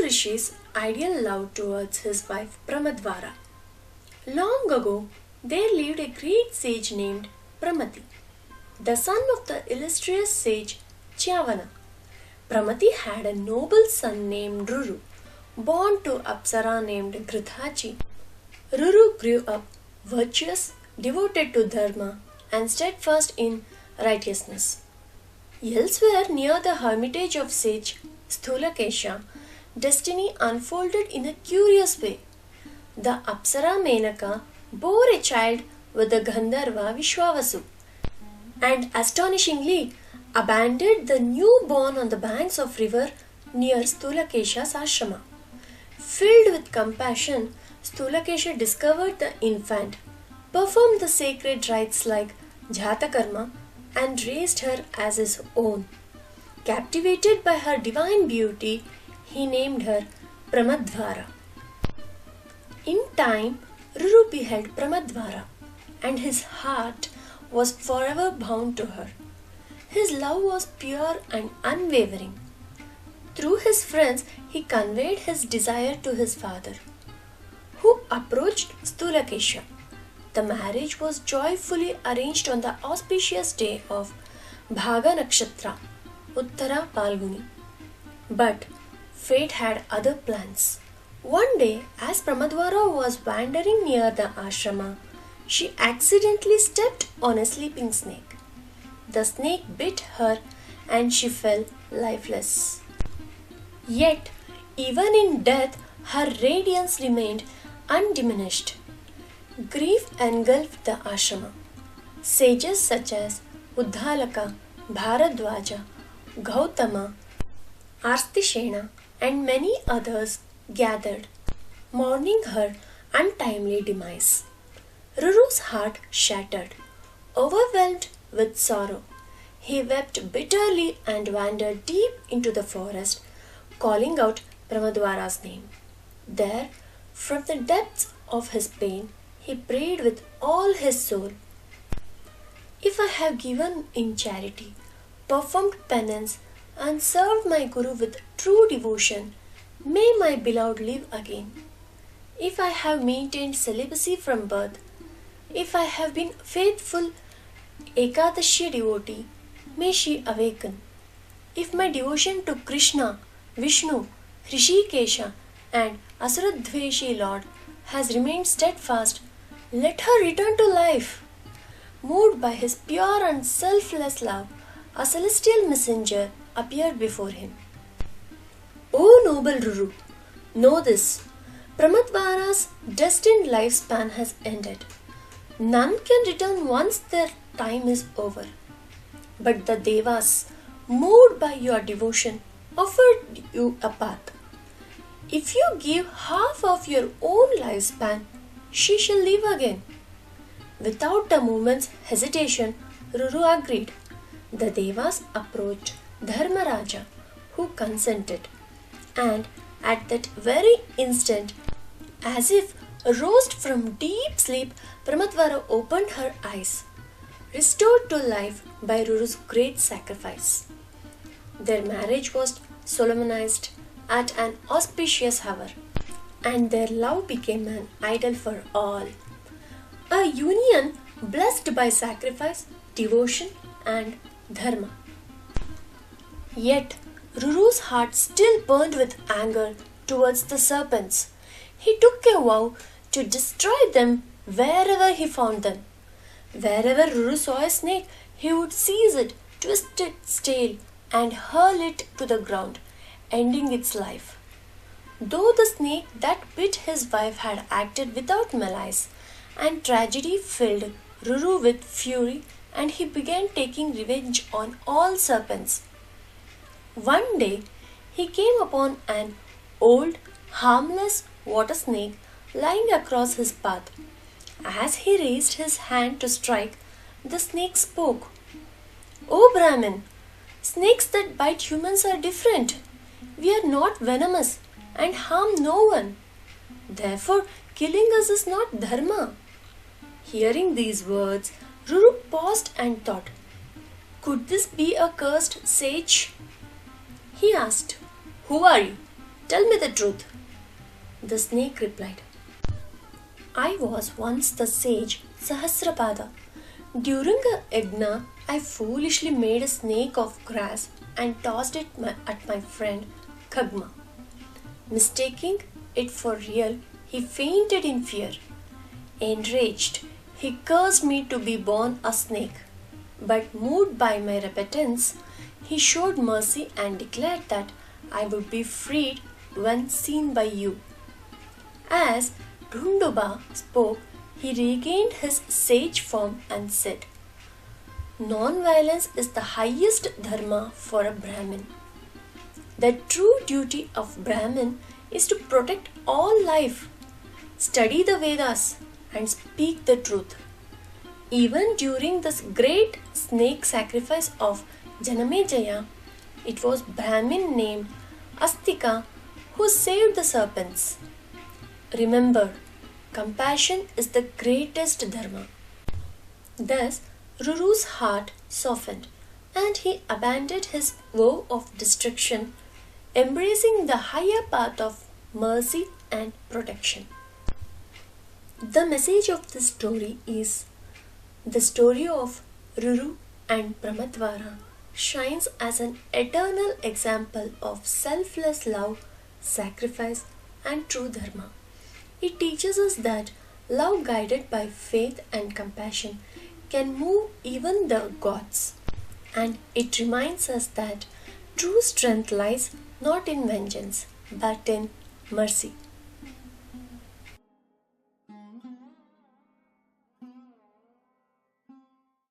Rishi's ideal love towards his wife Pramadvara. Long ago, there lived a great sage named Pramati, the son of the illustrious sage Chavana. Pramati had a noble son named Ruru, born to Apsara named Grithachi. Ruru grew up virtuous, devoted to Dharma, and steadfast in righteousness. Elsewhere near the hermitage of sage Sthulakesha, destiny unfolded in a curious way. The Apsara Menaka bore a child with the Gandharva Vishwavasu, and astonishingly abandoned the newborn on the banks of river near Sthulakesha's ashrama. Filled with compassion, Sthulakesha discovered the infant, performed the sacred rites like Jatakarma, and raised her as his own. Captivated by her divine beauty, he named her Pramadvara. In time, Ruru beheld Pramadvara, and his heart was forever bound to her. His love was pure and unwavering. Through his friends, he conveyed his desire to his father, who approached Sthulakesha. The marriage was joyfully arranged on the auspicious day of Bhaga Nakshatra, Uttara Palguni. But fate had other plans. One day, as Pramadvara was wandering near the ashrama, she accidentally stepped on a sleeping snake. The snake bit her and she fell lifeless. Yet, even in death, her radiance remained undiminished. Grief engulfed the ashrama. Sages such as Uddhalaka, Bharadwaja, Gautama, Arstishena, and many others gathered, mourning her untimely demise. Ruru's heart shattered. Overwhelmed with sorrow, he wept bitterly and wandered deep into the forest, calling out Pramadvara's name. There, from the depths of his pain, he prayed with all his soul. If I have given in charity, performed penance, and served my Guru with true devotion, may my beloved live again. If I have maintained celibacy from birth, if I have been faithful Ekadashi devotee, may she awaken. If my devotion to Krishna, Vishnu, Hrishikesha, and Asuradveshi Lord has remained steadfast, let her return to life. Moved by his pure and selfless love, a celestial messenger appeared before him. O noble Ruru, know this, Pramadvara's destined lifespan has ended. None can return once their time is over. But the Devas, moved by your devotion, offered you a path. If you give half of your own lifespan, she shall live again. Without a moment's hesitation, Ruru agreed. The Devas approached Dharmaraja, who consented, and at that very instant, as if roused from deep sleep, Pramadvara opened her eyes, restored to life by Ruru's great sacrifice. Their marriage was solemnized at an auspicious hour, and their love became an idol for all. A union blessed by sacrifice, devotion, and dharma. Yet, Ruru's heart still burned with anger towards the serpents. He took a vow to destroy them wherever he found them. Wherever Ruru saw a snake, he would seize it, twist its tail, and hurl it to the ground, ending its life. Though the snake that bit his wife had acted without malice, and tragedy filled Ruru with fury, and he began taking revenge on all serpents. One day, he came upon an old, harmless water snake lying across his path. As he raised his hand to strike, the snake spoke. "O Brahmin, snakes that bite humans are different. We are not venomous and harm no one. Therefore, killing us is not dharma." Hearing these words, Ruru paused and thought, "Could this be a cursed sage?" He asked, "Who are you? Tell me the truth. The snake replied, I was once the sage Sahasrapada. During a yajna, I foolishly made a snake of grass and tossed it at my friend Khagma. Mistaking it for real, he fainted in fear. Enraged, he cursed me to be born a snake. But moved by my repentance, he showed mercy and declared that I would be freed when seen by you. As Dundubha spoke, he regained his sage form and said, Non-violence is the highest dharma for a Brahmin. The true duty of Brahmin is to protect all life, study the Vedas, and speak the truth. Even during this great snake sacrifice of Janamejaya, it was Brahmin named Astika who saved the serpents. Remember, compassion is the greatest dharma. Thus, Ruru's heart softened, and he abandoned his vow of destruction, embracing the higher path of mercy and protection. The message of this story is the story of Ruru and Pramadvara shines as an eternal example of selfless love, sacrifice, and true dharma. It teaches us that love guided by faith and compassion can move even the gods. And it reminds us that true strength lies not in vengeance but in mercy.